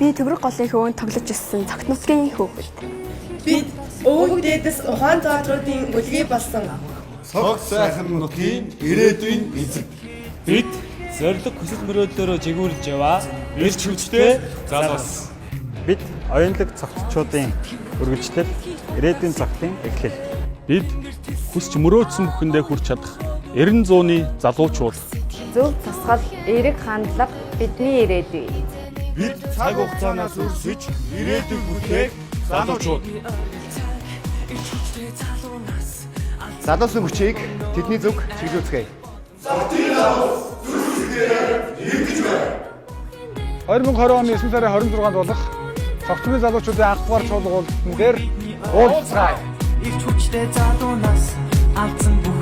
Би Төвөрг голын хөвөнд тоглож ирсэн цагт нутгийн хүүхэд. Бид өвөг дээдэс ухаан заадруудын үлгий болсон. Цог сайхан нутгийн ирээдүйн эзэн. Бид зориг хүсэл мөрөөдлөөрөө жигүүрлж яваа. Ирч хүчтэй залуус. Бид оюунлаг цогцчуудын үргэлжлэл ирээдүйн цагтын эхлэл. Бид хүсч мөрөөдсөн бүхэндээ хүрч чадах 90 зууны залуучууд. Зөв тусгал, эерэг хандлага бидний ирээдүй. Бид цаг хугацаанаас өрсөж ирээдүйг бүтээх залуучууд. Залуусын хүчийг тэдний зүг чиглүүлцгээе. Завтын залуус зүрхсэгээр иргэж байна. 2020 оны 9 сарын 26-нд болох цогцлын залуучуудын анхдугаар чуулган дээр уулзцгаая. Ирч хүчтэй залуунаас алдсан бүх